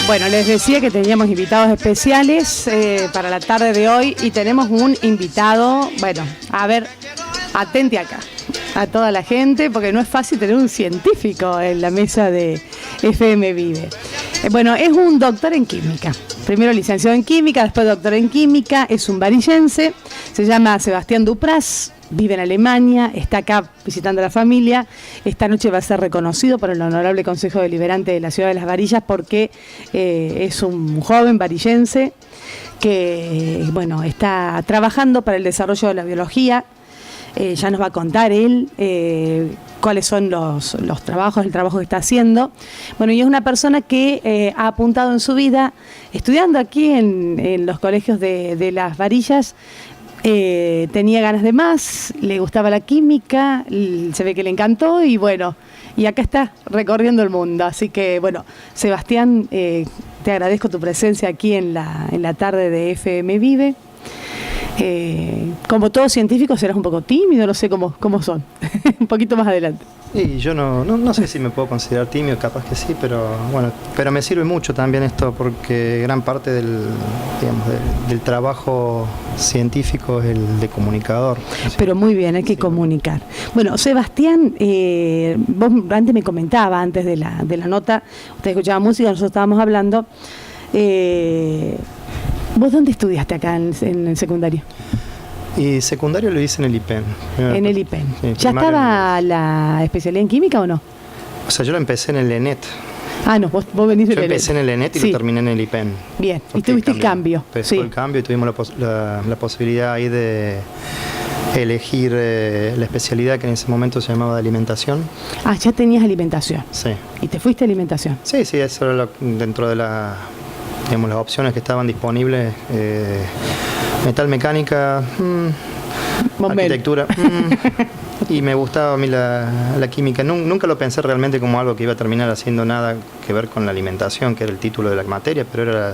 Bueno, les decía que teníamos invitados especiales para la tarde de hoy y tenemos un invitado, bueno, a ver, atente acá, a toda la gente, porque no es fácil tener un científico en la mesa de FM Vive. Bueno, es un doctor en química, primero licenciado en química, después doctor en química, es un varillense, se llama Sebastián Dupraz. Vive en Alemania, está acá visitando a la familia. Esta noche va a ser reconocido por el Honorable Consejo Deliberante de la Ciudad de Las Varillas porque es un joven varillense que, bueno, está trabajando para el desarrollo de la biología. Ya nos va a contar él cuáles son los trabajos, el trabajo que está haciendo. Bueno, y es una persona que ha apuntado en su vida, estudiando aquí en los colegios de Las Varillas. Tenía ganas de más, le gustaba la química, se ve que le encantó y bueno, y acá está recorriendo el mundo. Así que bueno, Sebastián, te agradezco tu presencia aquí en la tarde de FM Vive. Como todos científicos serás un poco tímido, no sé cómo son, un poquito más adelante. Y yo no sé si me puedo considerar tímido, capaz que sí, pero bueno, pero me sirve mucho también esto porque gran parte del trabajo científico es el de comunicador. Pero muy bien, hay que comunicar. Bueno, Sebastián, vos antes me comentaba, antes de la nota, usted escuchaba música, nosotros estábamos hablando. ¿Vos dónde estudiaste acá en el secundario? Y secundario lo hice en el IPEN. En el IPEN. Sí, ¿Ya estaba la especialidad en química o no? O sea, yo lo empecé en el ENET. Ah, no, vos venís del ENET. Yo empecé en el ENET y sí. Lo terminé en el IPEN. Bien, y tuviste el cambio. Empezó el cambio y tuvimos la posibilidad ahí de elegir la especialidad que en ese momento se llamaba de alimentación. Ah, ya tenías alimentación. Sí. ¿Y te fuiste a alimentación? Sí, eso era dentro de las opciones que estaban disponibles. Metal mecánica, arquitectura, y me gustaba a mí la química. Nunca lo pensé realmente como algo que iba a terminar haciendo nada que ver con la alimentación, que era el título de la materia, pero era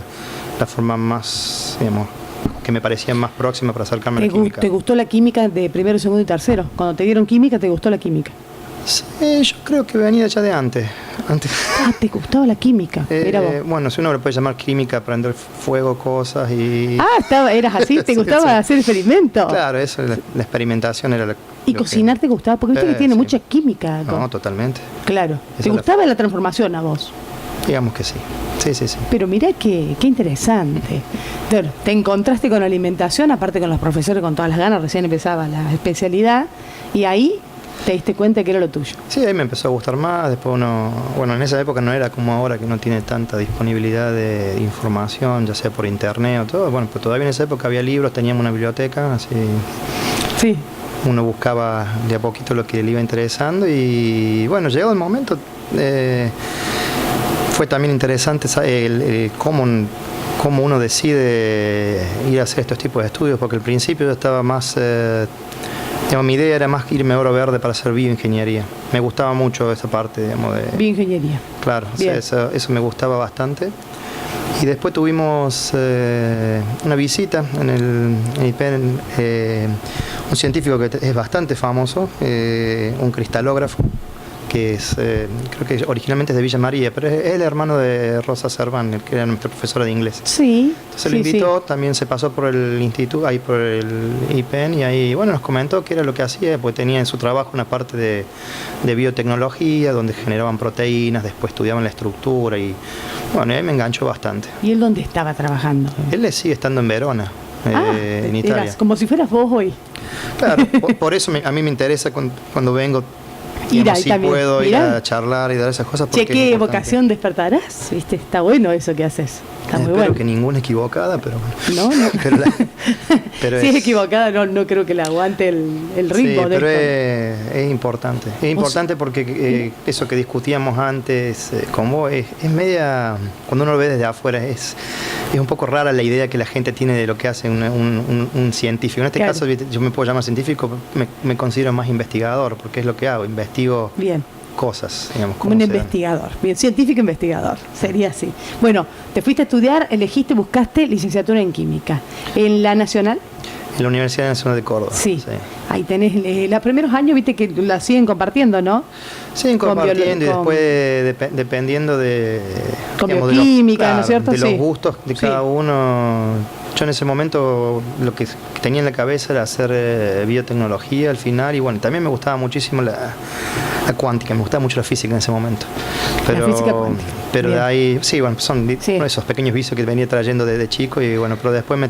la forma más, digamos, que me parecía más próxima para acercarme a la química. ¿Te gustó la química de primero, segundo y tercero? Cuando te dieron química, ¿te gustó la química? Sí, yo creo que venía ya de antes. Ah, ¿te gustaba la química? Mira vos. Bueno, si uno le puede llamar química, prender fuego, cosas y... Ah, eras así, ¿te gustaba hacer experimentos? Claro, eso, la experimentación era ¿Y cocinar te gustaba? Porque viste que tiene mucha química. No, totalmente. Claro. ¿Te gustaba la transformación a vos? Digamos que sí. Sí. Pero mirá qué interesante. Bueno, te encontraste con la alimentación, aparte con los profesores con todas las ganas, recién empezaba la especialidad, y ahí te diste cuenta que era lo tuyo. Sí, ahí me empezó a gustar más. Después en esa época no era como ahora que no tiene tanta disponibilidad de información, ya sea por internet o todo. Bueno, pues todavía en esa época había libros, teníamos una biblioteca, así. Sí. Uno buscaba de a poquito lo que le iba interesando y bueno, llegado el momento, fue también interesante cómo uno decide ir a hacer estos tipos de estudios, porque al principio yo estaba más... mi idea era más irme a Oro Verde para hacer bioingeniería. Me gustaba mucho esa parte, digamos, de... Bioingeniería. Claro, o sea, eso me gustaba bastante. Y después tuvimos una visita en el IPEN, un científico que es bastante famoso, un cristalógrafo, que es, creo que originalmente es de Villa María, pero es el hermano de Rosa Serván, que era nuestra profesora de inglés. Sí. Entonces lo invitó, también se pasó por el instituto, ahí por el IPEN, y ahí, bueno, nos comentó qué era lo que hacía, pues tenía en su trabajo una parte de biotecnología, donde generaban proteínas, después estudiaban la estructura, y bueno, ahí me enganchó bastante. ¿Y él dónde estaba trabajando? Él sigue estando en Verona, en Italia. Eras como si fueras vos hoy. Claro, por eso a mí me interesa cuando vengo. Digamos, si puedo ir a charlar y dar esas cosas. Che, ¿qué vocación despertarás? ¿Viste? Está bueno eso que haces. Está muy bueno. Espero que ninguna equivocada, pero bueno. No. pero si es equivocada, no creo que le aguante el ritmo. Sí, pero es importante. Es importante porque eso que discutíamos antes con vos es media... Cuando uno lo ve desde afuera es un poco rara la idea que la gente tiene de lo que hace un científico. En este caso yo me puedo llamar científico, me considero más investigador, porque es lo que hago, investigo cosas, digamos. Como un investigador, bien, científico investigador, sería así. Bueno, te fuiste a estudiar, buscaste licenciatura en química. ¿En la Nacional? En la Universidad Nacional de Córdoba. Sí. Ahí tenés los primeros años, viste que la siguen compartiendo, ¿no? Siguen compartiendo y después dependiendo de... Con bioquímica, ¿no es cierto? De los gustos de cada uno. Yo en ese momento lo que tenía en la cabeza era hacer biotecnología al final y bueno, también me gustaba muchísimo la cuántica, me gustaba mucho la física en ese momento. Pero, la física cuántica. Pero de ahí, sí, bueno, son esos pequeños vicios que venía trayendo desde chico y bueno, pero después me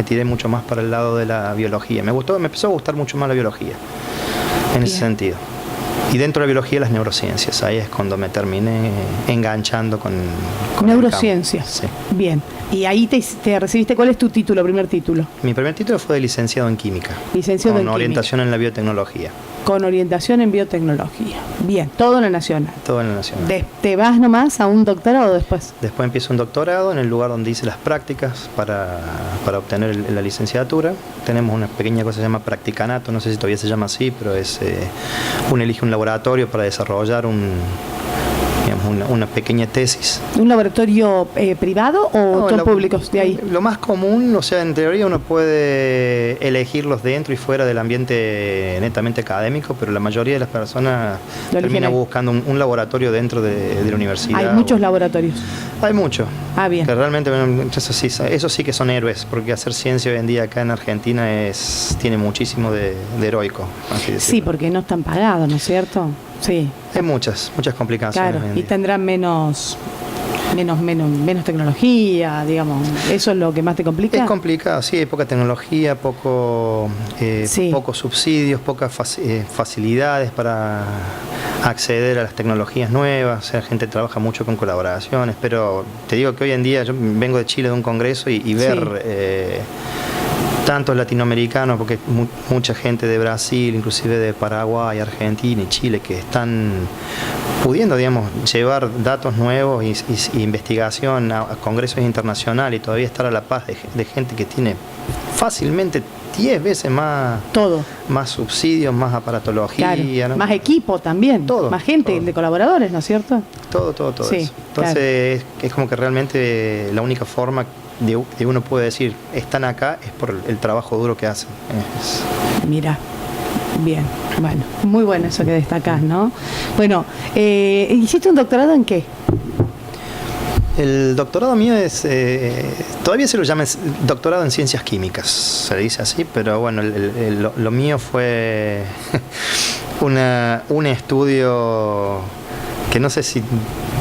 tiré mucho más para el lado de la biología. Me empezó a gustar mucho más la biología en ese sentido. Y dentro de la biología, las neurociencias. Ahí es cuando me terminé enganchando con neurociencias. Sí. Bien. Y ahí te recibiste. ¿Cuál es tu título, primer título? Mi primer título fue de licenciado en química. Licenciado en química. Con orientación en la biotecnología. Con orientación en biotecnología. Bien. Todo en la Nacional. Todo en la Nacional. ¿Te vas nomás a un doctorado después? Después empiezo un doctorado en el lugar donde hice las prácticas para obtener la licenciatura. Tenemos una pequeña cosa que se llama practicanato, no sé si todavía se llama así, pero es uno elige un laboratorio para desarrollar una pequeña tesis. ¿Un laboratorio privado o son públicos de ahí? Lo más común, o sea, en teoría uno puede elegirlos dentro y fuera del ambiente netamente académico, pero la mayoría de las personas termina buscando un laboratorio dentro de la universidad. ¿Hay muchos laboratorios? Hay muchos. Ah, bien. Que realmente, eso sí que son héroes, porque hacer ciencia hoy en día acá en Argentina tiene muchísimo de heroico. Sí, porque no están pagados, ¿no es cierto? Sí. Hay muchas complicaciones. Claro, y tendrán menos tecnología, digamos. ¿Eso es lo que más te complica? Es complicado, sí, hay poca tecnología, pocos subsidios, pocas facilidades para acceder a las tecnologías nuevas. O sea, la gente trabaja mucho con colaboraciones, pero te digo que hoy en día yo vengo de Chile de un congreso y ver tantos latinoamericanos, porque mucha gente de Brasil, inclusive de Paraguay, Argentina y Chile, que están pudiendo, digamos, llevar datos nuevos y investigación a congresos internacionales y todavía estar a la paz de gente que tiene fácilmente 10 veces más subsidios, más aparatología, claro, ¿no? Más equipo también, más gente de colaboradores, ¿no es cierto? Todo sí, eso. Entonces es como que realmente la única forma de uno puede decir están acá es por el trabajo duro que hacen. Mira, bien, bueno, muy bueno eso que destacás, ¿no? Bueno, ¿hiciste un doctorado en qué? El doctorado mío es, todavía se lo llama doctorado en ciencias químicas, se le dice así, pero bueno, lo mío fue un estudio que no sé si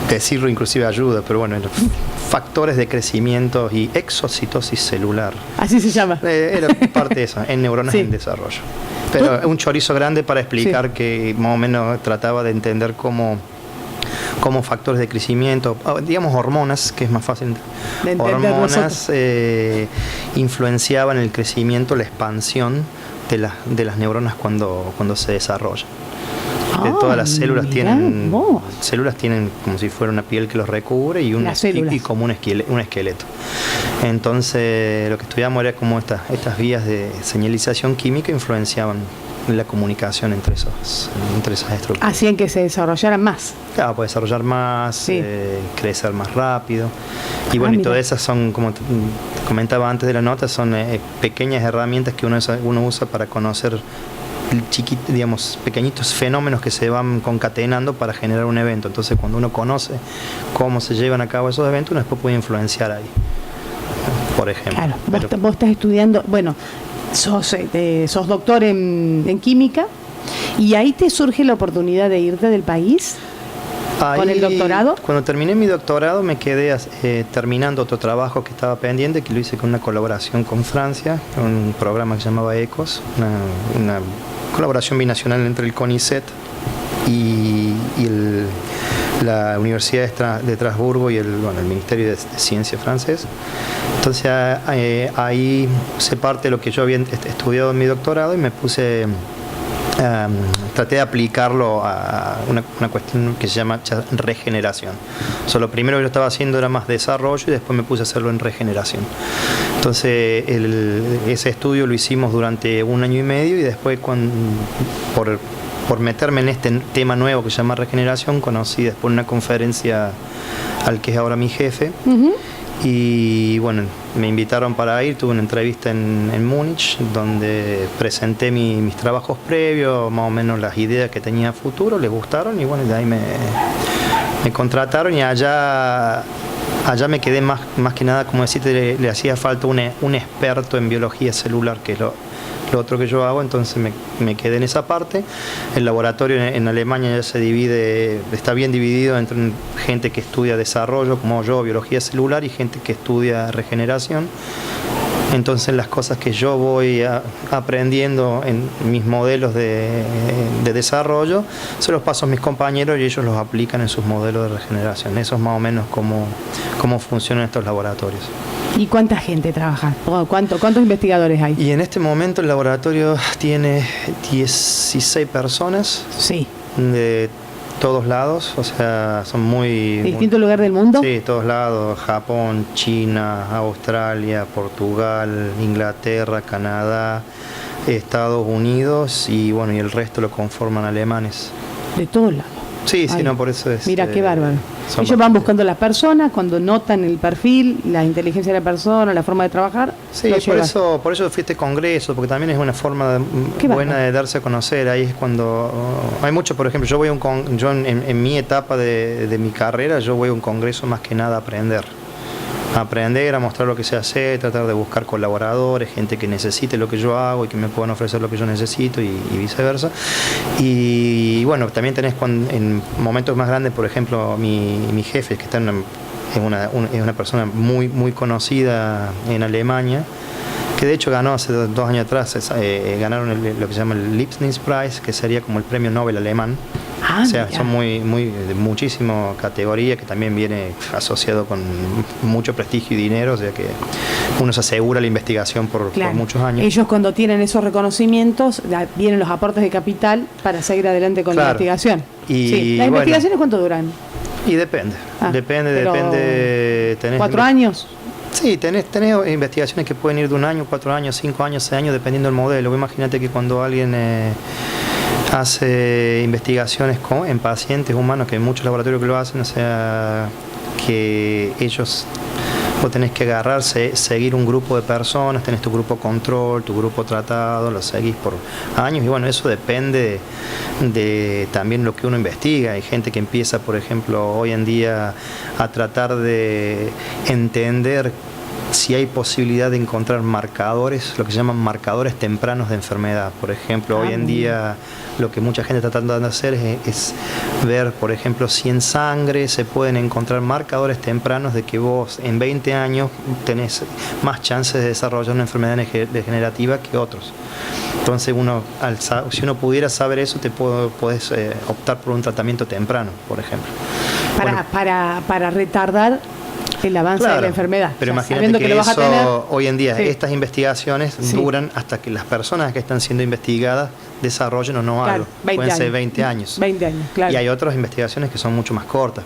decirlo inclusive ayuda, pero bueno, factores de crecimiento y exocitosis celular. Así se llama. Era parte de eso, en neuronas en desarrollo. Pero un chorizo grande para explicar que más o menos trataba de entender cómo factores de crecimiento, digamos hormonas, que es más fácil de entender, hormonas influenciaban el crecimiento, la expansión de las neuronas cuando se desarrollan. Todas las células tienen como si fuera una piel que los recubre y como un esqueleto. Entonces lo que estudiamos era cómo estas vías de señalización química influenciaban la comunicación entre esas estructuras. Hacían que se desarrollaran más. Claro, puede desarrollar más, crecer más rápido. Y bueno, y todas esas son, como te comentaba antes de la nota, son pequeñas herramientas que uno usa para conocer pequeñitos fenómenos que se van concatenando para generar un evento. Entonces, cuando uno conoce cómo se llevan a cabo esos eventos, uno después puede influenciar ahí, por ejemplo. Claro, vos estás estudiando, bueno, sos doctor en química, y ahí te surge la oportunidad de irte del país. Ahí, ¿con el doctorado? Cuando terminé mi doctorado me quedé terminando otro trabajo que estaba pendiente, que lo hice con una colaboración con Francia, un programa que se llamaba ECOS, una colaboración binacional entre el CONICET y la Universidad de Estrasburgo y el Ministerio de Ciencia francés. Entonces ahí se parte de lo que yo había estudiado en mi doctorado y me puse... traté de aplicarlo a una cuestión que se llama regeneración. Lo primero que yo estaba haciendo era más desarrollo y después me puse a hacerlo en regeneración. Entonces ese estudio lo hicimos durante 1 año y medio y después por meterme en este tema nuevo que se llama regeneración, conocí después una conferencia al que es ahora mi jefe. Y bueno, me invitaron para ir, tuve una entrevista en Múnich, donde presenté mis trabajos previos, más o menos las ideas que tenía a futuro, les gustaron y bueno, de ahí me contrataron y allá me quedé más que nada, como decirte, le hacía falta un experto en biología celular, que es lo otro que yo hago, entonces me quedé en esa parte. El laboratorio en Alemania ya se divide, está bien dividido entre gente que estudia desarrollo, como yo, biología celular, y gente que estudia regeneración. Entonces las cosas que yo voy aprendiendo en mis modelos de desarrollo, se los paso a mis compañeros y ellos los aplican en sus modelos de regeneración. Eso es más o menos cómo funcionan estos laboratorios. ¿Y cuánta gente trabaja? ¿Cuántos investigadores hay? Y en este momento el laboratorio tiene 16 personas. Sí. De todos lados, o sea, son ¿De distintos lugares del mundo? Sí, todos lados: Japón, China, Australia, Portugal, Inglaterra, Canadá, Estados Unidos y bueno, y el resto lo conforman alemanes. De todos lados. Sí, sí, no, por eso es. Mira, qué bárbaro. Ellos van buscando las personas, cuando notan el perfil, la inteligencia de la persona, la forma de trabajar. Sí, por eso fui a este congreso, porque también es una forma buena de darse a conocer. Ahí es cuando hay mucho, por ejemplo, yo en mi etapa de mi carrera, yo voy a un congreso más que nada a aprender, a mostrar lo que sé hacer, tratar de buscar colaboradores, gente que necesite lo que yo hago y que me puedan ofrecer lo que yo necesito y viceversa. Y bueno, también tenés en momentos más grandes, por ejemplo, mi jefe, que está es una persona muy, muy conocida en Alemania, que de hecho ganó hace 2 años atrás, ganaron lo que se llama el Leibniz Prize, que sería como el premio Nobel alemán. O sea, mira, son de muchísima categoría, que también viene asociado con mucho prestigio y dinero, o sea que uno se asegura la investigación por muchos años. Ellos, cuando tienen esos reconocimientos, vienen los aportes de capital para seguir adelante con la investigación. Y ¿Las investigaciones cuánto duran? Y depende. Depende. Tenés 4 años. Sí, tenés investigaciones que pueden ir de 1 año, 4 años, 5 años, 6 años, dependiendo del modelo. Imagínate que cuando alguien hace investigaciones en pacientes humanos, que hay muchos laboratorios que lo hacen, o sea, que vos tenés que agarrarse, seguir un grupo de personas, tenés tu grupo control, tu grupo tratado, lo seguís por años, y bueno, eso depende de también lo que uno investiga. Hay gente que empieza, por ejemplo, hoy en día a tratar de entender si hay posibilidad de encontrar marcadores, lo que se llaman marcadores tempranos de enfermedad. Por ejemplo, hoy en día lo que mucha gente está tratando de hacer es ver, por ejemplo, si en sangre se pueden encontrar marcadores tempranos de que vos en 20 años tenés más chances de desarrollar una enfermedad degenerativa que otros. Entonces si uno pudiera saber eso, podés optar por un tratamiento temprano, por ejemplo. Para retardar el avance de la enfermedad. Pero imagínate que hoy en día estas investigaciones duran hasta que las personas que están siendo investigadas desarrollen o no algo. Pueden ser 20 años. 20 años, claro. Y hay otras investigaciones que son mucho más cortas,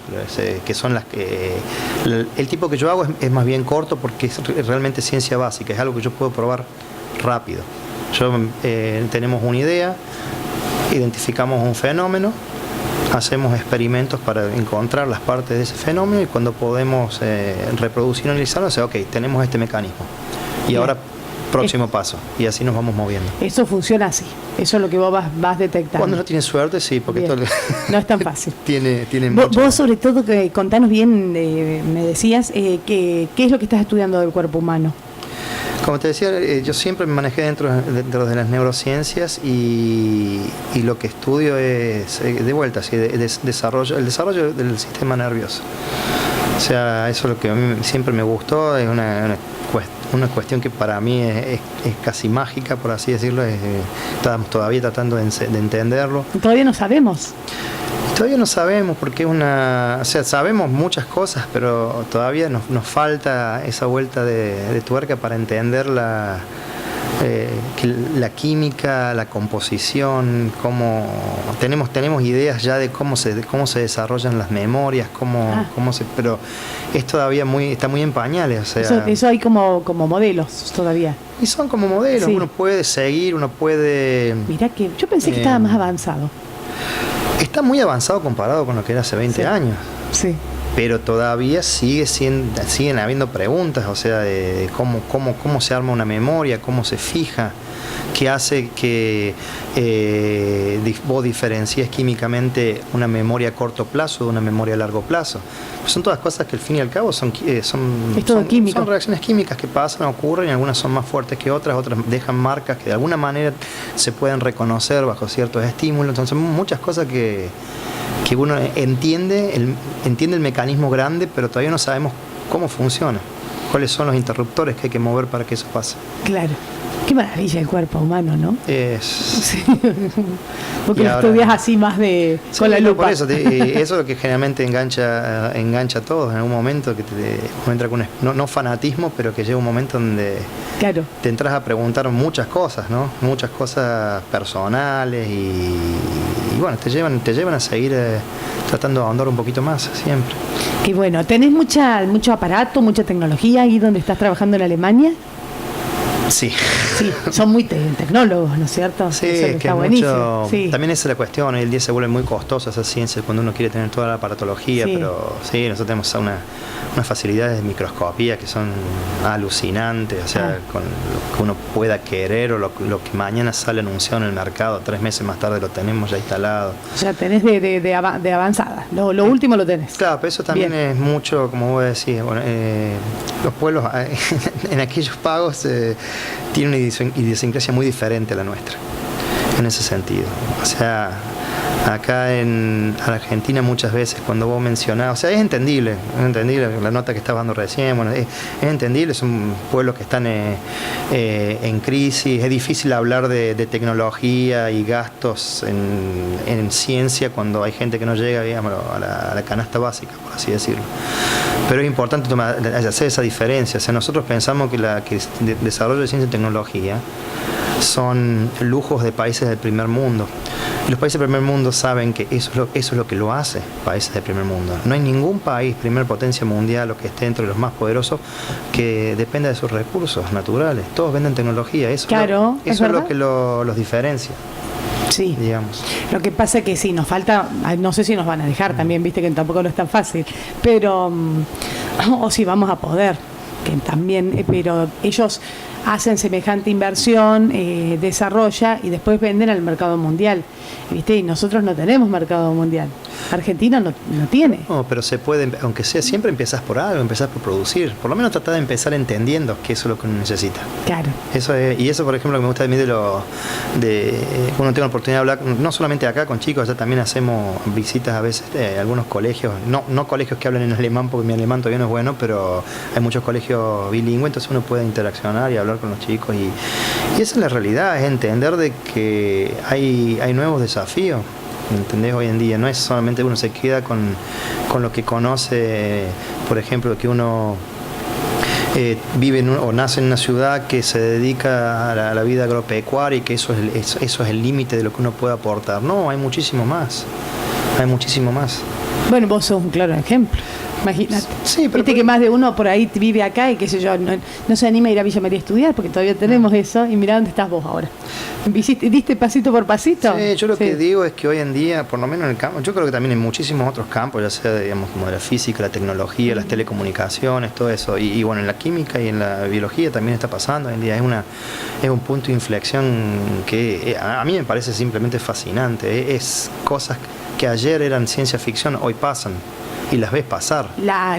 que son las que... El tipo que yo hago es más bien corto porque es realmente ciencia básica, es algo que yo puedo probar rápido. Tenemos una idea, identificamos un fenómeno, hacemos experimentos para encontrar las partes de ese fenómeno y cuando podemos reproducir y analizarlo, o sea, ok, tenemos este mecanismo. Y ahora, próximo paso. Y así nos vamos moviendo. Eso funciona así. Eso es lo que vos vas detectando. Cuando no tienes suerte, sí, porque esto no es tan fácil. tiene vos sobre todo, contanos bien, me decías, ¿qué es lo que estás estudiando del cuerpo humano? Como te decía, yo siempre me manejé dentro de las neurociencias y lo que estudio es, de vuelta, el desarrollo del sistema nervioso. O sea, eso es lo que a mí siempre me gustó, es una cuestión que para mí es casi mágica, por así decirlo. Estamos todavía tratando de entenderlo. Todavía no sabemos. Todavía no sabemos porque sabemos muchas cosas, pero todavía nos falta esa vuelta de tuerca para entender la química, la composición, tenemos ideas ya de cómo se desarrollan las memorias, pero es todavía está muy en pañales. O sea, eso hay como modelos todavía. Y son como modelos, uno puede seguir, Mirá que yo pensé que estaba más avanzado. Está muy avanzado comparado con lo que era hace 20 años. Sí. pero todavía siguen habiendo preguntas, o sea, de cómo se arma una memoria, cómo se fija, qué hace que vos diferencies químicamente una memoria a corto plazo de una memoria a largo plazo. Pues son todas cosas que al fin y al cabo son reacciones químicas que pasan, ocurren, y algunas son más fuertes que otras dejan marcas que de alguna manera se pueden reconocer bajo ciertos estímulos. Entonces muchas cosas que uno entiende el mecanismo grande, pero todavía no sabemos cómo funciona, cuáles son los interruptores que hay que mover para que eso pase. Claro. Qué maravilla el cuerpo humano, ¿no? Sí. Porque lo estudias así más con la lupa. Por eso, eso es lo que generalmente engancha a todos en algún momento, que uno entra con no fanatismo, pero que llega un momento donde te entras a preguntar muchas cosas, ¿no? Muchas cosas personales y bueno, te llevan a seguir tratando de ahondar un poquito más siempre. Y bueno, ¿tenés mucho aparato, mucha tecnología ahí donde estás trabajando en Alemania? Sí. Sí, son muy tecnólogos, ¿no es cierto? Sí, es que mucho. Sí. También esa es la cuestión. Hoy en día se vuelve muy costosa esa ciencia cuando uno quiere tener toda la aparatología, pero sí, nosotros tenemos unas facilidades de microscopía que son alucinantes, o sea, con lo que uno pueda querer o lo que mañana sale anunciado en el mercado, 3 meses más tarde lo tenemos ya instalado. Ya tenés de avanzada, lo último lo tenés. Claro, pero eso también es mucho, como vos decís, bueno, los pueblos en aquellos pagos tienen una idiosincrasia muy diferente a la nuestra, en ese sentido. O sea, acá en Argentina muchas veces cuando vos mencionás, o sea, es entendible la nota que estabas dando recién, bueno, es entendible, son pueblos que están en crisis, es difícil hablar de tecnología y gastos en ciencia cuando hay gente que no llega, digamos, a la canasta básica, por así decirlo. Pero es importante hacer esa diferencia. O sea, nosotros pensamos que el desarrollo de ciencia y tecnología son lujos de países del primer mundo. Y los países del primer mundo saben que eso es lo que lo hace países del primer mundo. No hay ningún país, primer potencia mundial o que esté entre los más poderosos, que dependa de sus recursos naturales. Todos venden tecnología. Eso es lo que los diferencia. Sí, digamos. Lo que pasa es que sí, nos falta, no sé si nos van a dejar también, viste que tampoco no es tan fácil, pero, o si vamos a poder, que también, pero ellos hacen semejante inversión, desarrolla y después venden al mercado mundial, ¿viste? Y nosotros no tenemos mercado mundial. Argentina no tiene. No, pero se puede, aunque sea, siempre empezás por algo, empezás por producir. Por lo menos tratar de empezar entendiendo que eso es lo que uno necesita. Claro. Y eso, por ejemplo, lo que me gusta de mí cuando tengo la oportunidad de hablar, no solamente acá con chicos, ya también hacemos visitas a veces a algunos colegios, no colegios que hablan en alemán, porque mi alemán todavía no es bueno, pero hay muchos colegios bilingües, entonces uno puede interaccionar y hablar con los chicos. Y esa es la realidad, es entender de que hay nuevos desafíos. ¿Entendés? Hoy en día no es solamente uno se queda con lo que conoce, por ejemplo, que uno vive o nace en una ciudad que se dedica a la vida agropecuaria y que eso es el límite de lo que uno puede aportar. No, hay muchísimo más. Bueno, vos sos un claro ejemplo. Imagínate. Sí, pero viste que más de uno por ahí vive acá y qué sé yo, no se anima a ir a Villa María a estudiar porque todavía tenemos eso. Y mirá dónde estás vos ahora. ¿Diste pasito por pasito? Sí, yo lo que digo es que hoy en día, por lo menos en el campo, yo creo que también en muchísimos otros campos, ya sea, digamos, como de la física, la tecnología, las telecomunicaciones, todo eso, y bueno, en la química y en la biología también está pasando hoy en día. Es un punto de inflexión que a mí me parece simplemente fascinante. Es cosas que ayer eran ciencia ficción, hoy pasan. Y las ves pasar.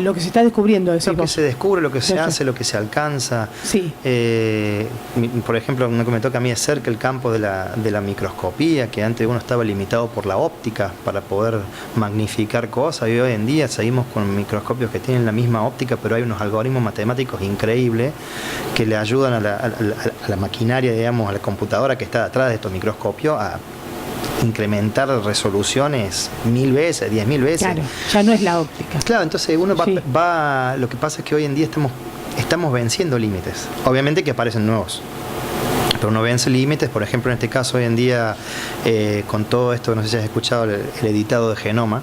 Lo que se está descubriendo. Lo que se descubre, lo que se hace, lo que se alcanza. Sí. Por ejemplo, uno que me toca a mí es cerca el campo de la microscopía, que antes uno estaba limitado por la óptica para poder magnificar cosas, y hoy en día seguimos con microscopios que tienen la misma óptica, pero hay unos algoritmos matemáticos increíbles que le ayudan a la maquinaria, digamos, a la computadora que está detrás de estos microscopios a incrementar resoluciones 1000 veces, 10.000 veces. Claro, ya no es la óptica. Claro, entonces uno va lo que pasa es que hoy en día estamos venciendo límites. Obviamente que aparecen nuevos, pero uno vence límites. Por ejemplo, en este caso hoy en día, con todo esto, no sé si has escuchado el editado de genoma.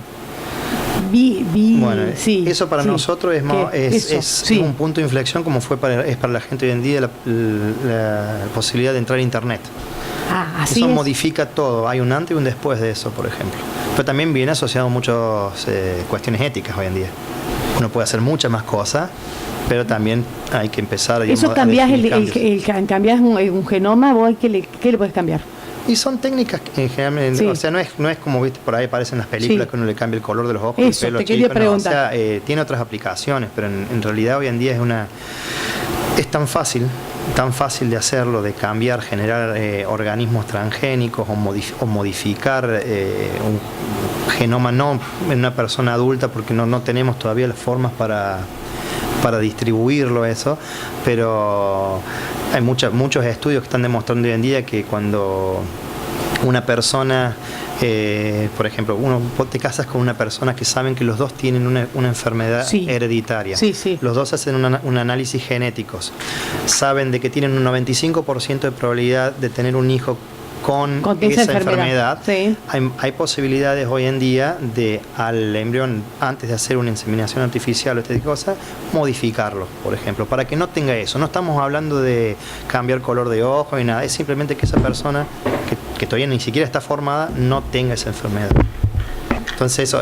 Bueno, sí, eso para nosotros es un punto de inflexión, como es para la gente hoy en día la posibilidad de entrar a internet. Eso modifica todo, hay un antes y un después de eso, por ejemplo. Pero también viene asociado a muchas cuestiones éticas hoy en día. uno puede hacer muchas más cosas, pero también hay que empezar, digamos, eso cambiás cambiás un genoma, vos ¿qué le puedes cambiar? Y son técnicas en general, sí. O sea, no es como viste por ahí aparecen las películas, sí, que uno le cambia el color de los ojos, eso, el pelo, te quería preguntar. No, o sea, tiene otras aplicaciones, pero en realidad hoy en día es tan fácil de hacerlo, de cambiar, generar organismos transgénicos o modificar un genoma no en una persona adulta, porque no tenemos todavía las formas para distribuirlo eso, pero hay muchos estudios que están demostrando hoy en día que cuando una persona, por ejemplo, vos te casas con una persona que saben que los dos tienen una enfermedad, sí, hereditaria, sí, sí, los dos hacen un análisis genéticos, saben de que tienen un 95% de probabilidad de tener un hijo con esa enfermedad. Sí. Hay posibilidades hoy en día de al embrión, antes de hacer una inseminación artificial o este tipo de cosas, modificarlo, por ejemplo, para que no tenga eso. No estamos hablando de cambiar color de ojo ni nada, es simplemente que esa persona que todavía ni siquiera está formada no tenga esa enfermedad. Entonces eso,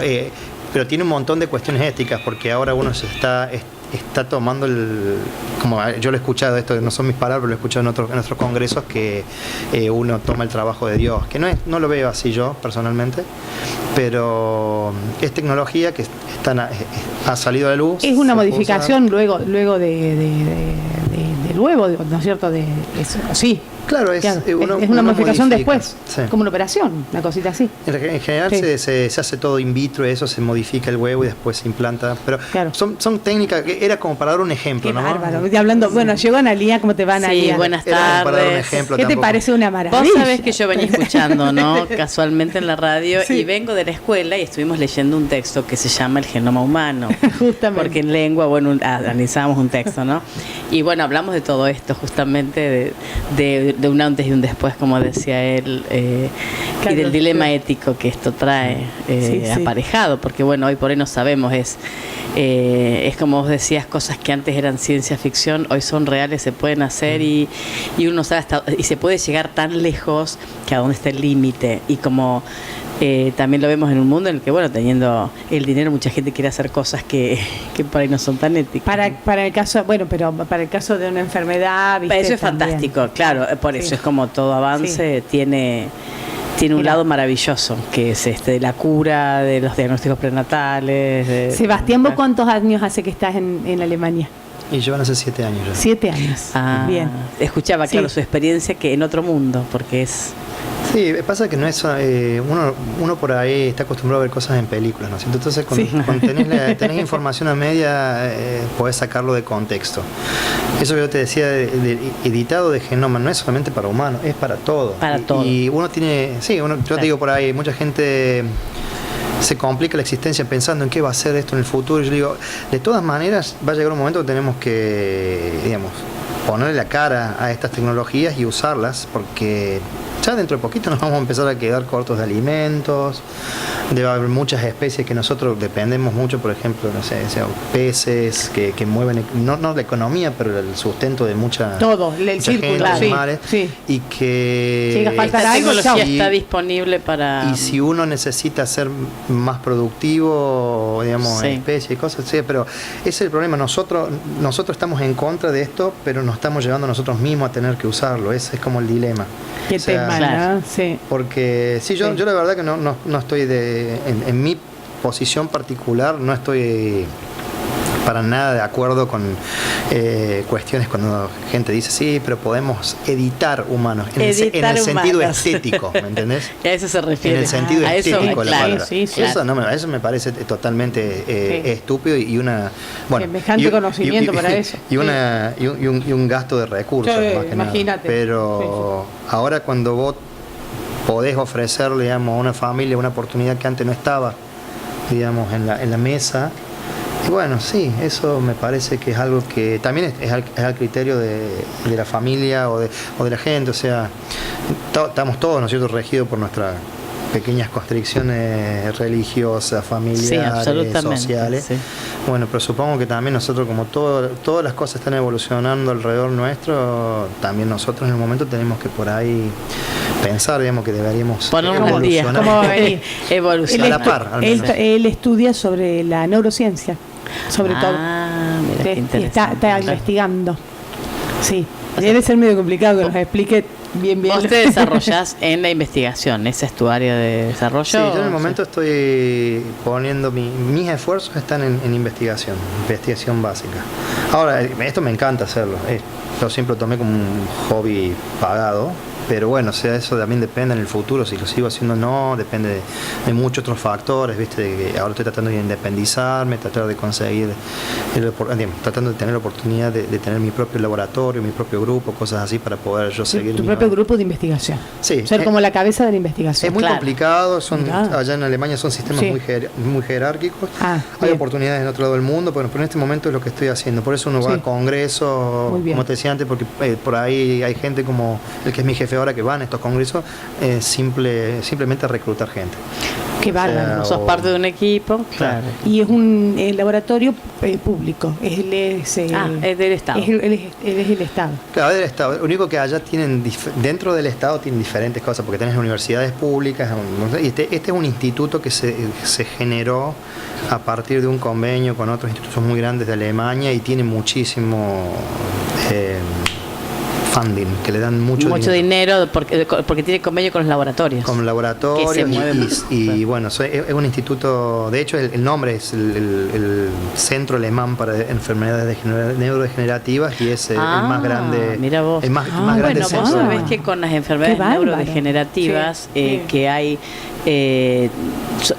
pero tiene un montón de cuestiones éticas, porque ahora uno se está tomando como yo lo he escuchado, esto no son mis palabras, pero lo he escuchado en otros congresos, que uno toma el trabajo de Dios, que no lo veo así yo personalmente, pero es tecnología que ha salido a la luz. Es una modificación luego de huevo, ¿no es cierto? De eso, sí. Claro, es una modificación después, sí, como una operación, una cosita así. En general sí, se hace todo in vitro, eso se modifica el huevo y después se implanta, pero claro, son técnicas que era como para dar un ejemplo. Qué ¿no? Bárbaro. Hablando, bueno, llegó Analía, ¿cómo te va, Analía? Sí, buenas tardes. Para dar un ejemplo, ¿qué tampoco te parece una maravilla? Vos sabés que yo venía escuchando, ¿no? Casualmente en la radio, sí, y vengo de la escuela y estuvimos leyendo un texto que se llama El genoma humano. Justamente. Porque en lengua, bueno, analizábamos un texto, ¿no? Y bueno, hablamos de todo esto, justamente de un antes y un después, como decía él, claro, y del dilema ético que esto trae aparejado, porque bueno, hoy por hoy no sabemos, es como vos decías, cosas que antes eran ciencia ficción, hoy son reales, se pueden hacer y uno sabe y se puede llegar tan lejos que a dónde está el límite, y como también lo vemos en un mundo en el que, bueno, teniendo el dinero, mucha gente quiere hacer cosas que por ahí no son tan éticas. Para el caso, bueno, pero para el caso de una enfermedad, ¿viste? Eso es también fantástico, claro, por eso es como todo avance, tiene un lado maravilloso, que es de la cura, de los diagnósticos prenatales. Sebastián, ¿vos cuántos años hace que estás en Alemania? Y llevan hace 7 años ya. 7 años. Bien. Escuchaba, claro, su experiencia, que en otro mundo, porque es... Sí, pasa que no es uno por ahí está acostumbrado a ver cosas en películas, ¿no? Entonces cuando tenés información a media, podés sacarlo de contexto. Eso que yo te decía de editado de genoma no es solamente para humanos, es para todo. Para todo. Y uno tiene, yo te digo por ahí, mucha gente se complica la existencia pensando en qué va a ser esto en el futuro. Yo digo, de todas maneras va a llegar un momento que tenemos que, digamos, ponerle la cara a estas tecnologías y usarlas, porque ya dentro de poquito nos vamos a empezar a quedar cortos de alimentos. Debe haber muchas especies que nosotros dependemos mucho, por ejemplo, no sé, peces que mueven, no la economía, pero el sustento de mucha gente, animales, y que llega a faltar algo, está disponible para... Y si uno necesita ser más productivo, digamos, especies y cosas, sí, pero ese es el problema. Nosotros estamos en contra de esto, pero nos estamos llevando a nosotros mismos a tener que usarlo. Ese es como el dilema. Qué tema, ¿no? Sí. Porque yo la verdad que no estoy en mi posición particular, no estoy para nada de acuerdo con cuestiones cuando gente dice sí, pero podemos editar humanos en el sentido estético, ¿me entendés? A eso se refiere. En el sentido estético de la palabra. Sí, claro. Eso me parece totalmente estúpido y una semejante conocimiento para eso. Y un gasto de recursos, más que imagínate. Nada. Pero ahora cuando vos podés ofrecerle, digamos, a una familia una oportunidad que antes no estaba, digamos, en la mesa. Y bueno, sí, eso me parece que es algo que también es al criterio de la familia o de la gente. O sea, estamos todos, ¿no es cierto?, regidos por nuestras pequeñas constricciones religiosas, familiares, sociales. Sí. Bueno, pero supongo que también nosotros, como todas las cosas están evolucionando alrededor nuestro, también nosotros en un momento tenemos que por ahí pensar, digamos, que deberíamos evolucionar. ¿Cómo va a venir? Evolucionar. A la par, él estudia sobre la neurociencia. sobre todo. Mira, y está investigando. Sí, debe ser medio complicado que nos explique bien. Vos te desarrollás en la investigación, esa es tu área de desarrollo. Sí, yo en el momento estoy poniendo mis esfuerzos están en investigación básica. Ahora, esto me encanta hacerlo. Yo siempre lo tomé como un hobby pagado. Pero bueno, o sea, eso también depende en el futuro, si lo sigo haciendo o no, depende de muchos otros factores, ¿viste? De que ahora estoy tratando de independizarme, tratar de conseguir, tratando de tener la oportunidad de tener mi propio laboratorio, mi propio grupo, cosas así para poder yo seguir. Tu propio grupo de investigación. Sí. Ser como la cabeza de la investigación. Es muy complicado, allá en Alemania son sistemas muy jerárquicos, hay oportunidades en otro lado del mundo, pero en este momento es lo que estoy haciendo, por eso uno va a congresos, como te decía antes, porque por ahí hay gente como el que es mi jefe ahora que van a estos congresos, simplemente a reclutar gente. Qué bárbaro. Sos parte de un equipo. Claro. Y es un laboratorio público. Es del Estado. Él es el Estado. Claro, es del Estado. Lo único que allá dentro del Estado tienen diferentes cosas, porque tenés universidades públicas, y este es un instituto que se generó a partir de un convenio con otros institutos muy grandes de Alemania y tiene muchísimo funding, que le dan mucho dinero porque tiene convenio con los laboratorios. Con laboratorios y bueno, es un instituto, de hecho el nombre es el Centro Alemán para Enfermedades Neurodegenerativas y es el más grande. Mira vos. El más grande centro. Vos sabés que con las enfermedades neurodegenerativas que hay,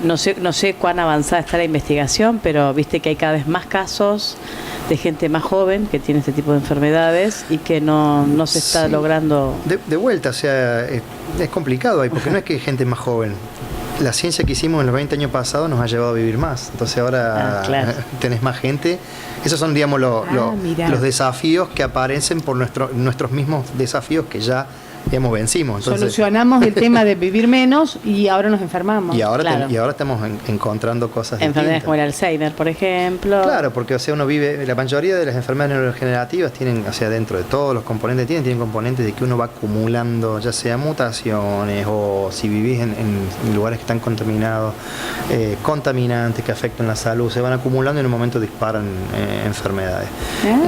no sé cuán avanzada está la investigación, pero viste que hay cada vez más casos de gente más joven que tiene este tipo de enfermedades y que no se está logrando. De vuelta, o sea, es complicado ahí, porque no es que hay gente más joven. La ciencia que hicimos en los 20 años pasados nos ha llevado a vivir más. Entonces ahora tenés más gente. Esos son, digamos, los desafíos que aparecen por nuestros mismos desafíos que ya vencimos. Entonces, solucionamos el tema de vivir menos y ahora nos enfermamos. Y ahora estamos encontrando cosas enfermedades como el Alzheimer, por ejemplo. Claro, porque uno vive, la mayoría de las enfermedades neurodegenerativas tienen, dentro de todos los componentes tienen componentes de que uno va acumulando, ya sea mutaciones o si vivís en lugares que están contaminados, contaminantes que afectan la salud, se van acumulando y en un momento disparan enfermedades.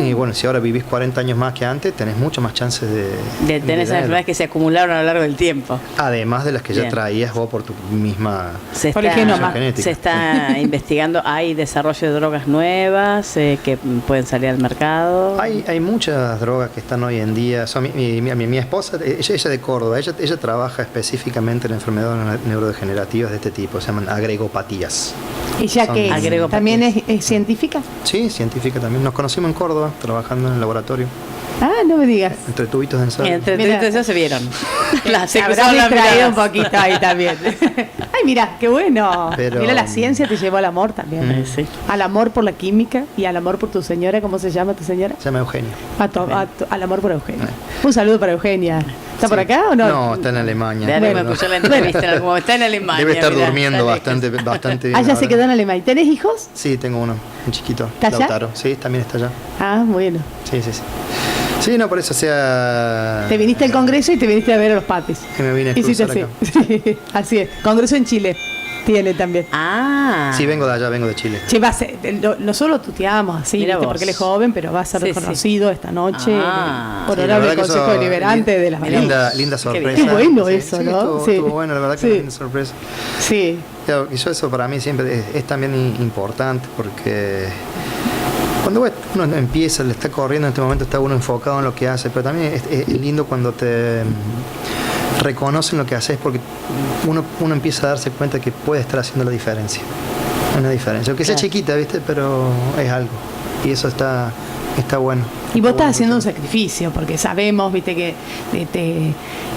Y bueno, si ahora vivís 40 años más que antes, tenés mucho más chances de tener esas enfermedades que se acumularon a lo largo del tiempo. Además de las que ya traías vos por tu misma genética. Se está investigando, hay desarrollo de drogas nuevas que pueden salir al mercado. Hay muchas drogas que están hoy en día. Mi esposa, ella de Córdoba, ella trabaja específicamente en enfermedades neurodegenerativas de este tipo, se llaman agregopatías. ¿Ella qué es? ¿También es científica? Sí, científica también. Nos conocimos en Córdoba, trabajando en el laboratorio. No me digas. Entre tubitos de ensayo. Entre tubitos de ensayo se vieron. Se habrá distraído un poquito ahí también. Ay, mira, qué bueno. Mira, la ciencia te llevó al amor también. Sí. Al amor por la química y al amor por tu señora. ¿Cómo se llama tu señora? Se llama Eugenia. Al amor por Eugenia. Un saludo para Eugenia. ¿Está por acá o no? No, está en Alemania. Me escuchó la entrevista en algún momento. Está en Alemania. Debe estar durmiendo bastante bien. Ya se quedó en Alemania. ¿Tenés hijos? Sí, tengo uno, un chiquito. ¿Está allá? Lautaro. Sí, también está allá. Bueno. Sí. Sí, no, por eso, Te viniste al Congreso y te viniste a ver a los patis. Y me vine a cruzar acá. Sí, así es. Congreso en Chile tiene también. Sí, vengo de allá, vengo de Chile. Che, nosotros tuteamos así, porque él es joven, pero va a ser reconocido esta noche por horario del Consejo Deliberante de las Marías. Linda sorpresa. Qué bueno eso, ¿no? Estuvo bueno, la verdad que linda sorpresa. Sí. Y eso para mí siempre es también importante porque cuando uno empieza, le está corriendo en este momento, está uno enfocado en lo que hace, pero también es lindo cuando te reconocen lo que haces porque uno empieza a darse cuenta que puede estar haciendo la diferencia. Una diferencia, aunque sea chiquita, ¿viste? Pero es algo. Y eso está bueno. Y vos estás haciendo un sacrificio, porque sabemos, viste, que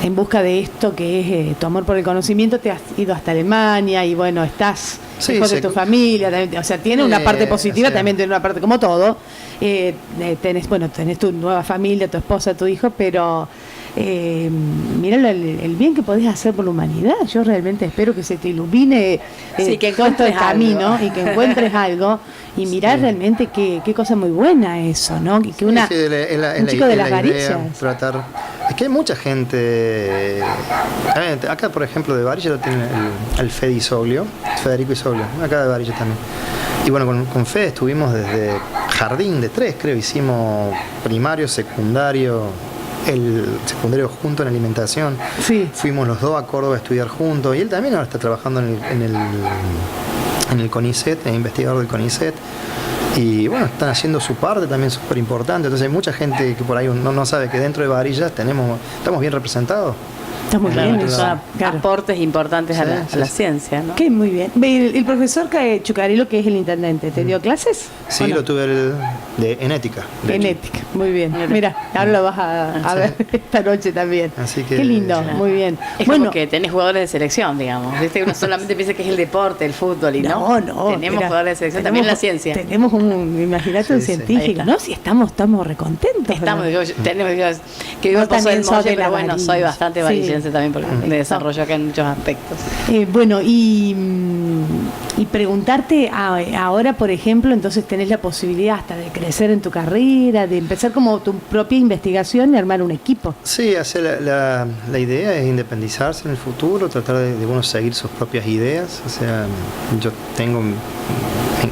en busca de esto que es tu amor por el conocimiento, te has ido hasta Alemania y bueno, estás lejos de tu familia, también, o sea, tiene una parte positiva, también tiene una parte como todo. Tenés tu nueva familia, tu esposa, tu hijo, pero mira el bien que podés hacer por la humanidad. Yo realmente espero que se te ilumine que encuentres el camino y que encuentres algo y mirar realmente qué cosa muy buena eso, ¿no? Que un chico de las varillas. Es que hay mucha gente. Acá, por ejemplo, de Varilla lo tiene el Federico Isoglio, acá de Varilla también. Y bueno, con Fede estuvimos desde jardín de 3, creo, hicimos primario, secundario, el secundario junto en alimentación. Sí. Fuimos los dos a Córdoba a estudiar juntos y él también ahora está trabajando en el CONICET, es investigador del CONICET. Y bueno, están haciendo su parte también súper importante. Entonces hay mucha gente que por ahí no sabe que dentro de Varillas estamos bien representados. Está muy bien, son aportes importantes a la ciencia, ¿no? Que muy bien. El profesor Chucarilo, que es el intendente, ¿te dio clases? Sí, lo tuve en ética. En ética, muy bien. Mira, ahora lo vas a ver esta noche también. Así que, qué lindo, muy bien. Es como que tenés jugadores de selección, digamos. ¿Viste? Uno solamente piensa que es el deporte, el fútbol, y no. Tenemos jugadores de selección, también la ciencia. Tenemos imagínate, un científico, ¿no? Si estamos recontentos. Tenemos, que vivo paso del Molle, pero bueno, soy bastante varillense también porque me desarrollo acá en muchos aspectos. Bueno, y preguntarte ahora, por ejemplo, entonces tenés la posibilidad hasta de crecer en tu carrera, de empezar como tu propia investigación y armar un equipo. Sí, la idea es independizarse en el futuro, tratar de uno seguir sus propias ideas. O sea, yo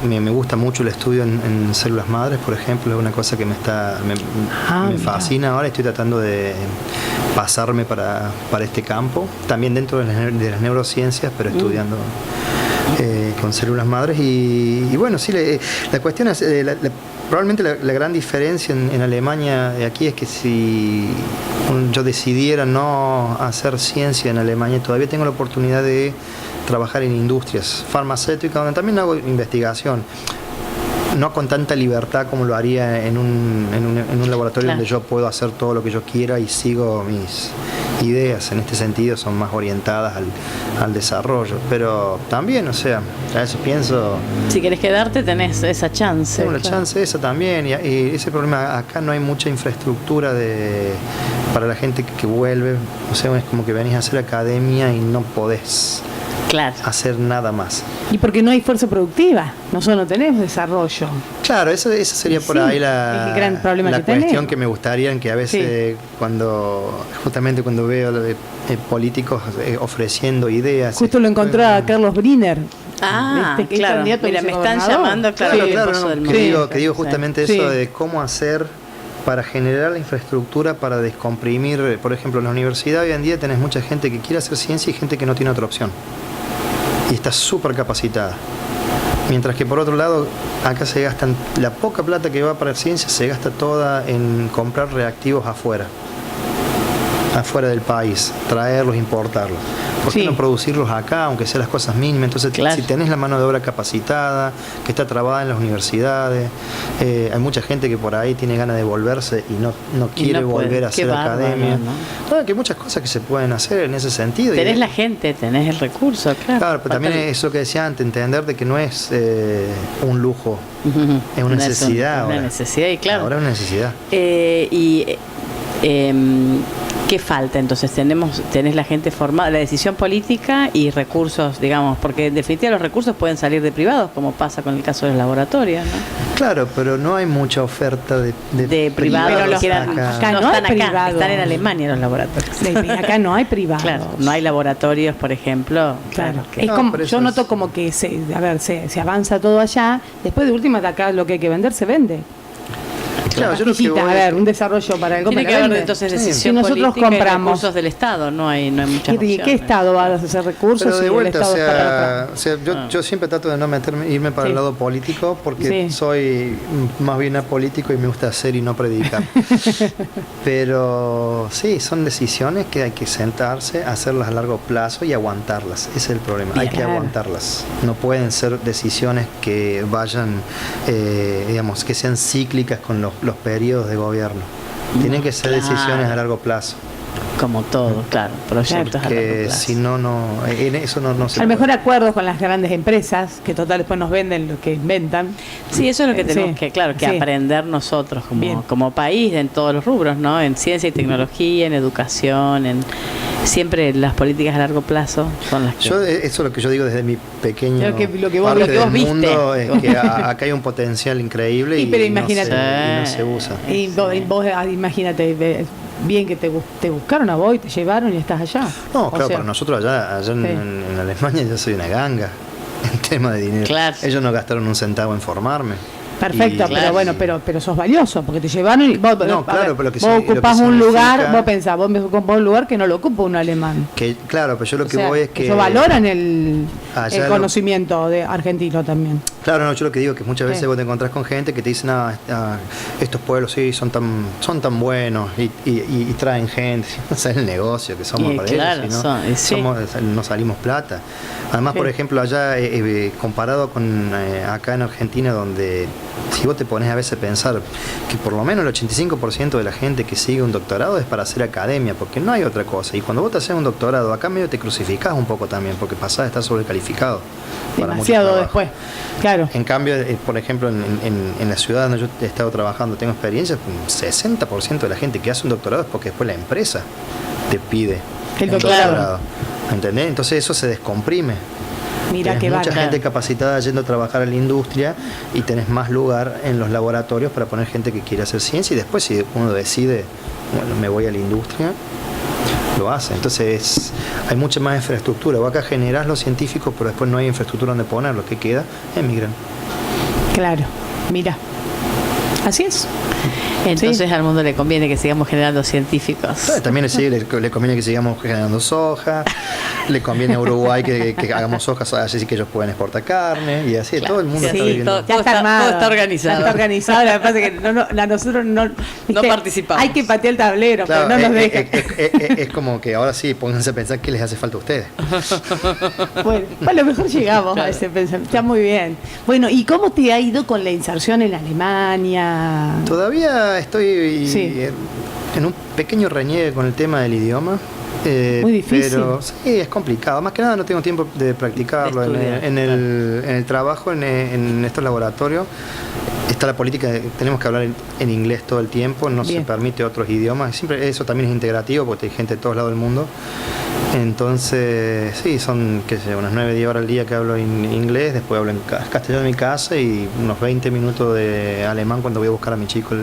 me gusta mucho el estudio en células madres, por ejemplo, es una cosa que me fascina ahora. Estoy tratando de pasarme para este campo, también dentro de las neurociencias, pero estudiando con células madres. Y bueno, sí, la cuestión es, probablemente la gran diferencia en Alemania de aquí es que si yo decidiera no hacer ciencia en Alemania, todavía tengo la oportunidad de trabajar en industrias farmacéuticas, donde también hago investigación. No con tanta libertad como lo haría en un laboratorio donde yo puedo hacer todo lo que yo quiera y sigo mis ideas. En este sentido son más orientadas al desarrollo. Pero también, o sea, a veces pienso... Si querés quedarte tenés esa chance. Tengo la chance esa también. Y ese problema, acá no hay mucha infraestructura para la gente que vuelve. O sea, es como que venís a hacer academia y no podés hacer nada más. Y porque no hay fuerza productiva, nosotros no tenemos desarrollo. Claro, esa sería por ahí el gran problema la cuestión tenemos. Que me gustaría, en que a veces justamente cuando veo políticos ofreciendo ideas. Justo lo encontré a Carlos Briner. Claro, mira, me están llamando, que digo justamente eso de cómo hacer para generar la infraestructura para descomprimir. Por ejemplo, en la universidad hoy en día tenés mucha gente que quiere hacer ciencia y gente que no tiene otra opción. Y está súper capacitada. Mientras que por otro lado, acá se gastan, la poca plata que va para ciencia se gasta toda en comprar reactivos afuera del país, traerlos, importarlos. ¿Por qué no producirlos acá, aunque sean las cosas mínimas? Entonces, si tenés la mano de obra capacitada, que está trabada en las universidades, hay mucha gente que por ahí tiene ganas de volverse y no quiere volver a hacer academia. ¿no? Que hay muchas cosas que se pueden hacer en ese sentido. Tenés la gente, tenés el recurso, claro. Claro, pero también es lo que decía antes, entender de que no es un lujo, es una necesidad. Una necesidad, y claro. Ahora es una necesidad. ¿Qué falta entonces? Tenés la gente formada, la decisión política y recursos, digamos, porque en definitiva los recursos pueden salir de privados, como pasa con el caso de los laboratorios, ¿no? Claro, pero no hay mucha oferta de privados. Pero acá no están acá, están en Alemania los laboratorios. Acá no hay privados. Claro, no hay laboratorios, por ejemplo. Claro. Es como, yo noto como que se avanza todo allá, después de última de acá lo que hay que vender se vende. Claro, yo creo que a ver, un desarrollo para el tiene que haber entonces decisión política nosotros compramos y recursos del Estado, no hay muchas opciones. ¿Qué Estado va a hacer recursos? Pero de vuelta, yo siempre trato de no irme para el lado político porque soy más bien apolítico y me gusta hacer y no predicar. Pero sí, son decisiones que hay que sentarse, hacerlas a largo plazo y aguantarlas. Ese es el problema, hay que aguantarlas. No pueden ser decisiones que vayan, digamos, que sean cíclicas con los periodos de gobierno. Tienen que ser decisiones a largo plazo. Como todo, claro, proyectos a largo plazo. Si no, en eso no se a lo mejor acuerdos con las grandes empresas, que total después nos venden lo que inventan. Sí, eso es lo que tenemos que aprender nosotros como país en todos los rubros, ¿no? En ciencia y tecnología, en educación, siempre las políticas a largo plazo son las que... Eso es lo que yo digo desde mi pequeño lo que vos viste. Mundo, es que acá hay un potencial increíble pero imagínate, no se usa. Y vos imagínate, bien que te buscaron a vos y te llevaron y estás allá. No, claro, para nosotros allá en Alemania yo soy una ganga. en tema de dinero. Claro. Ellos no gastaron un centavo en formarme. Perfecto, Y, pero claro, bueno, pero sos valioso, porque te llevaron y vos, No, claro, pero lo que vos sí- lo ocupás que un significa- lugar, vos pensás, vos ocupás un lugar que no lo ocupa un alemán. Que, claro, pero yo lo que O sea, voy es que... ellos valoran el Allá lo- conocimiento de argentino también. Claro, no, yo lo que digo es que muchas veces Sí. vos te encontrás con gente que te dicen, estos pueblos sí son tan buenos y traen gente, no sé el negocio que somos Y para claro, ellos, ¿sí, no? No salimos plata. Además, Sí. por ejemplo, allá comparado con acá en Argentina, donde si vos te pones a veces a pensar que por lo menos el 85% de la gente que sigue un doctorado es para hacer academia, porque no hay otra cosa. Y cuando vos te haces un doctorado, acá medio te crucificás un poco también, porque pasás a estar sobrecalificado. para mucho Demasiado trabajo. después, claro. En cambio, por ejemplo, en la ciudad donde yo he estado trabajando, tengo experiencia, un 60% de la gente que hace un doctorado es porque después la empresa te pide El un doctorado. ¿Entendés? Entonces eso se descomprime. Mira Tenés que mucha bárbaro. gente capacitada yendo a trabajar a la industria y tenés más lugar en los laboratorios para poner gente que quiere hacer ciencia y después si uno decide, bueno, me voy a la industria, lo hace. Entonces hay mucha más infraestructura. Vos acá generás los científicos, pero después no hay infraestructura donde ponerlos. ¿Qué queda? Emigran. Claro, mira. Así es. Entonces al mundo le conviene que sigamos generando científicos. También le conviene que sigamos generando soja, le conviene a Uruguay que hagamos soja, así que ellos pueden exportar carne y así, Claro. todo el mundo Sí, está viviendo. todo está armado. Todo está organizado. Lo que pasa es que a nosotros no participamos. Hay que patear el tablero, Claro, pero no nos dejan. es como que ahora sí, pónganse a pensar qué les hace falta a ustedes. Bueno, a lo mejor llegamos a ese pensamiento. Está muy bien. Bueno, ¿y cómo te ha ido con la inserción en Alemania? Todavía estoy Sí. en un pequeño reniegue con el tema del idioma. Muy difícil. Pero sí, es complicado. Más que nada no tengo tiempo de practicarlo. De estudiar, en el trabajo, en estos laboratorios, está la política de tenemos que hablar en inglés todo el tiempo, no Bien. se permite otros idiomas. Siempre eso también es integrativo porque hay gente de todos lados del mundo. Entonces, sí, son qué sé, unas 9-10 horas al día que hablo en inglés, después hablo en castellano en mi casa y unos 20 minutos de alemán cuando voy a buscar a mi chico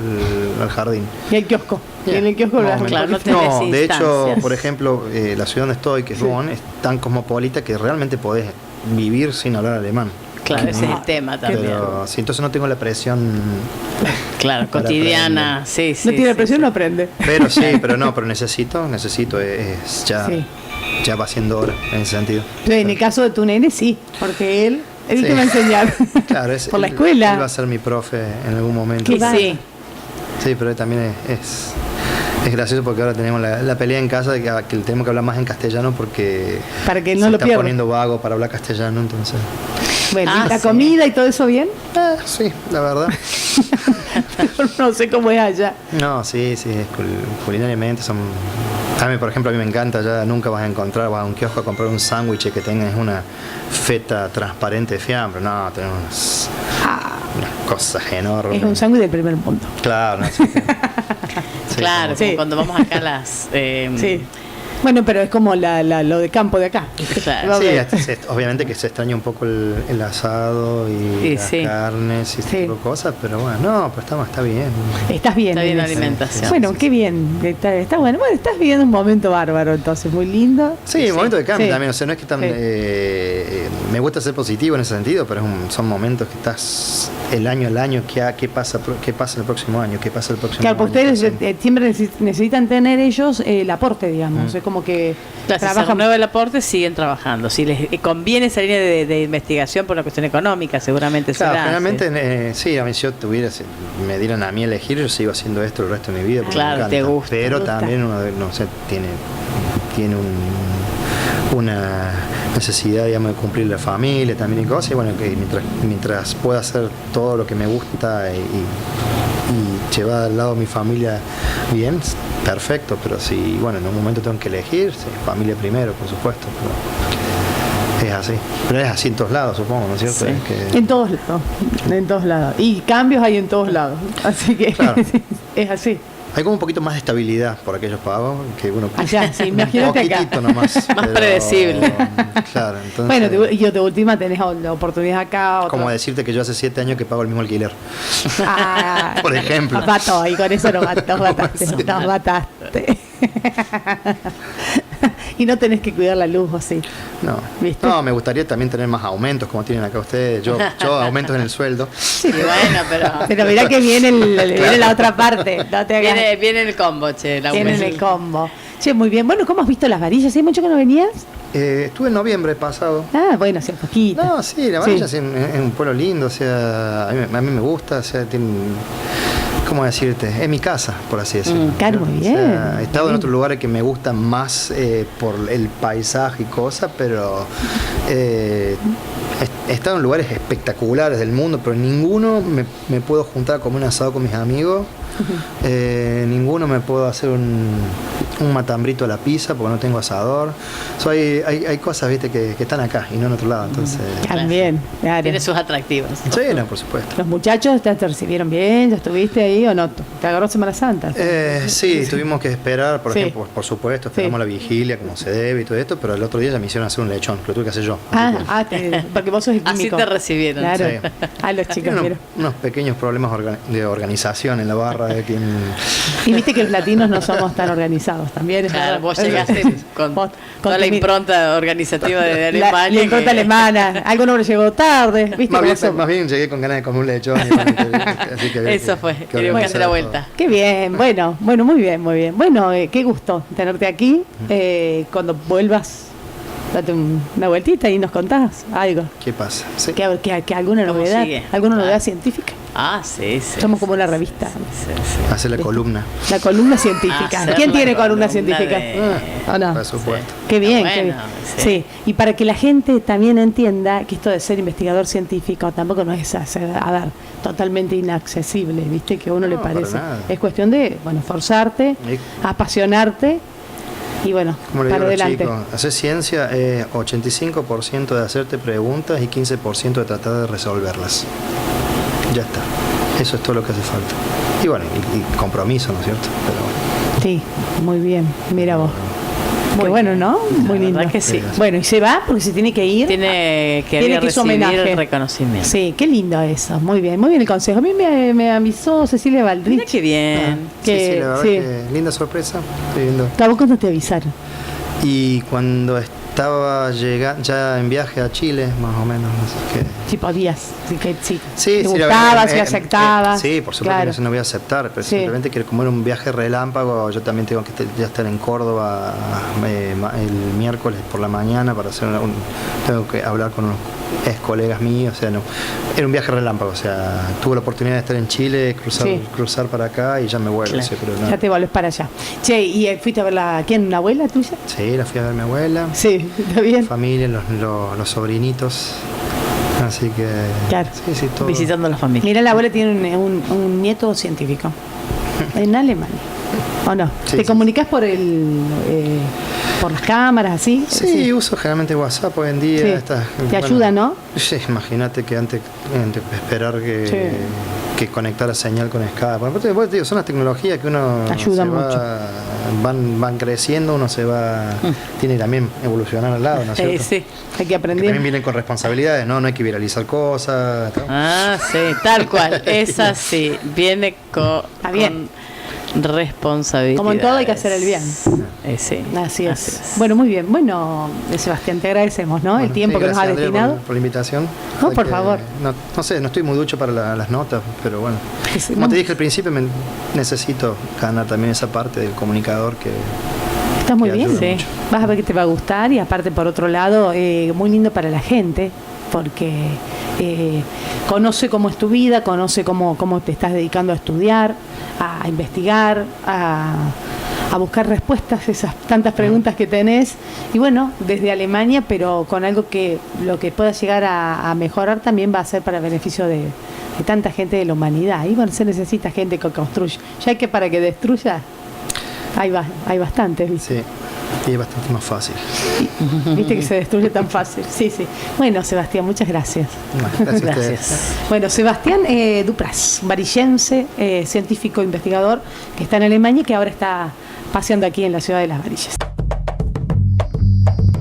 al jardín. Y el kiosco. Yeah. Y en el kiosco No, hablas claro, un no poquito. tenés No, de hecho, instancias. por ejemplo, la ciudad donde estoy, que es Bonn, es tan cosmopolita que realmente podés vivir sin hablar alemán. Claro, ese es el tema también. Pero sí, entonces no tengo la presión. Claro, para cotidiana. aprender. Sí, No tiene sí, presión, sí. no aprende. Pero sí, pero necesito, ya, Sí. ya va siendo hora en ese sentido. Pero en el caso de tu nene, sí, porque él Sí. te va a enseñar. Claro, por la él escuela. va a ser mi profe en algún momento. Qué Y sí, Sí, pero también es gracioso porque ahora tenemos la pelea en casa de que tenemos que hablar más en castellano porque Para que no se lo está pierda. poniendo vago para hablar castellano, entonces. Bueno, Ah, ¿y la sí. comida y todo eso bien? Sí, la verdad. No sé cómo es allá. No, sí, culinariamente son... A mí, por ejemplo, a mí me encanta, ya nunca vas a encontrar, vas a un kiosco a comprar un sándwich que tengas una feta transparente de fiambre. No, tenemos unas cosas enormes. Es un sándwich del primer mundo. Claro, no, sí, sí, claro, Sí. como cuando vamos acá a las... Sí. Bueno, pero es como lo de campo de acá. Claro. Sí, obviamente que se extraña un poco el asado y las sí. carnes y ese Sí. tipo de cosas, pero bueno, no, pero está bien. Estás bien. Está bien la en eso. alimentación. Bueno, qué bien. Está bueno. Bueno, estás viviendo un momento bárbaro, entonces, muy lindo. Sí, un momento de cambio Sí. también, o sea, no es que tan... Sí. me gusta ser positivo en ese sentido, pero son momentos que estás el año al año, ¿qué pasa el próximo año? ¿Qué pasa el próximo Claro, año? porque ustedes ¿Qué siempre necesitan tener ellos el aporte, digamos. Es como que Claro, si se trabajan. renueva el aporte, siguen trabajando. Si les conviene esa línea de investigación por una cuestión económica, seguramente Claro, será. generalmente, sí, a mí si yo me dieran a mí a elegir, yo sigo haciendo esto el resto de mi vida. Porque Claro, me encanta. te gusta. Pero Te gusta. también uno, no sé, tiene una necesidad, digamos, de cumplir la familia también y cosas. Y bueno, que mientras pueda hacer todo lo que me gusta y llevar al lado a mi familia bien, perfecto. Pero si, bueno, en un momento tengo que elegir, sí, familia primero, por supuesto. Pero es así. Pero es así en todos lados, supongo, ¿no es cierto? Sí. Es que- En todos lados. En todos lados. Y cambios hay en todos lados. Así que Claro. es así. Hay como un poquito más de estabilidad por aquellos pagos que uno Allá, sí, un imagínate acá. poquitito nomás. Más predecible. Claro, entonces. Bueno, y de última tenés la oportunidad acá. Otra. como decirte que yo hace 7 años que pago el mismo alquiler. Ah, por ejemplo. Nos mató, y con eso nos mataste. Y no tenés que cuidar la luz, ¿o sí? No. ¿Viste? No, me gustaría también tener más aumentos, como tienen acá ustedes. Yo aumentos en el sueldo. Sí, bueno, pero mirá que viene, viene la otra parte. No te hagas... viene el combo, che. Viene el combo. Che, muy bien. Bueno, ¿cómo has visto las varillas? ¿Hace mucho que no venías? Estuve en noviembre pasado. Ah, bueno, hace poquito. No, sí, la Varilla es un pueblo lindo, o sea, a mí me gusta, o sea, tiene... ¿Cómo decirte? Es mi casa, por así decirlo. Claro, muy bien. O sea, he estado en otros lugares que me gustan más por el paisaje y cosas, pero he estado en lugares espectaculares del mundo, pero ninguno me puedo juntar a comer un asado con mis amigos. Ninguno me puedo hacer un matambrito a la pizza porque no tengo asador. Hay cosas, viste, que están acá y no en otro lado, entonces también, claro. Tiene sus atractivos. Sí, no, por supuesto. ¿Los muchachos te recibieron bien? ¿Ya estuviste ahí o no? ¿Te agarró Semana Santa? Sí, tuvimos que esperar, por ejemplo, por supuesto, esperamos la vigilia como se debe y todo esto, pero el otro día ya me hicieron hacer un lechón, lo tuve que hacer yo. Porque vos sos el químico. Así te recibieron. Claro. Sí. Los chicos, unos pequeños problemas de organización en la barra. Y viste que los latinos no somos tan organizados también. Claro, vos llegaste con toda la impronta organizativa de Alemania. La impronta alemana. Alguno llegó tarde. ¿Viste? Más bien llegué con ganas de comer un lechón. Así que eso fue, queríamos hacer la vuelta. Qué bien, bueno, muy bien. Bueno, qué gusto tenerte aquí. Cuando vuelvas, date una vueltita y nos contás algo. ¿Qué pasa? Sí. ¿Que alguna novedad? ¿Alguna novedad científica? Sí. Somos como una revista. Hace la columna. La columna científica. ¿Quién tiene columna científica? No. Por supuesto. Qué bien, qué bien. Sí, y para que la gente también entienda que esto de ser investigador científico tampoco no es totalmente inaccesible, ¿viste? Que a uno le parece. Es cuestión de, forzarte, apasionarte. Y bueno, como le digo para adelante. Chicos, hacer ciencia es 85% de hacerte preguntas y 15% de tratar de resolverlas. Ya está. Eso es todo lo que hace falta. Y bueno, y compromiso, ¿no es cierto? Pero bueno. Sí, muy bien. Mira vos. Muy bueno, ¿no? Muy lindo. Que sí. Bueno, y se va porque se tiene que ir. Tiene que recibir el reconocimiento. Sí, qué lindo eso. Muy bien el consejo. A mí me avisó Cecilia Valdrich. Mira qué bien. Sí, la verdad que linda sorpresa. Estoy viendo. ¿Vos cuándo te avisaron? Y cuando estaba ya en viaje a Chile, más o menos. No sé qué. Si podías, sí, te gustaba, si aceptabas. Sí, por supuesto, claro. Que no voy a aceptar, pero simplemente que como era un viaje relámpago, yo también tengo que ya estar en Córdoba el miércoles por la mañana para hacer tengo que hablar con unos ex colegas míos, o sea, no, era un viaje relámpago, o sea, tuve la oportunidad de estar en Chile, cruzar para acá y ya me vuelvo. Claro. Sí, pero no. Ya te vuelves para allá. Che, ¿y fuiste a verla quién? ¿Una abuela tuya? Sí, la fui a ver a mi abuela. Sí, está bien. Familia, los sobrinitos. Así que claro. Sí, todo. Visitando a la familia. Mira, la abuela tiene un nieto científico en Alemania. ¿O no? Sí, ¿Te comunicas por por las cámaras, así? Sí, uso generalmente WhatsApp hoy en día. Sí. Te ayuda, ¿no? Sí, imagínate que antes esperar que conectar señal con Skype. Por aparte, digo, son las tecnologías que uno ayuda mucho. Van creciendo, uno se va tiene que también evolucionar al lado, ¿no es cierto? Sí, hay que aprender. Que también vienen con responsabilidades, no hay que viralizar cosas. Sí, tal cual, es así, viene con responsabilidad. Como en todo hay que hacer el bien. Sí. Así es. Bueno, muy bien. Bueno, Sebastián, te agradecemos, ¿no? El tiempo que nos ha destinado. Por la invitación. No, por favor. No sé, no estoy muy ducho para las notas, pero bueno. Como te dije al principio, necesito ganar también esa parte del comunicador que... Estás muy bien, sí. Vas a ver que te va a gustar y aparte, por otro lado, muy lindo para la gente, porque conoce cómo es tu vida, conoce cómo te estás dedicando a estudiar, a investigar, a buscar respuestas a esas tantas preguntas que tenés. Y bueno, desde Alemania, pero con algo que lo que pueda llegar a mejorar también va a ser para beneficio de tanta gente de la humanidad. Y bueno, se necesita gente que construya. Ya que para que destruya, hay bastantes, ¿viste? Sí. Y es bastante más fácil. Viste que se destruye tan fácil. Sí. Bueno, Sebastián, muchas gracias. Gracias. Bueno, Sebastián Dupras, varillense, científico investigador que está en Alemania y que ahora está paseando aquí en la ciudad de Las Varillas.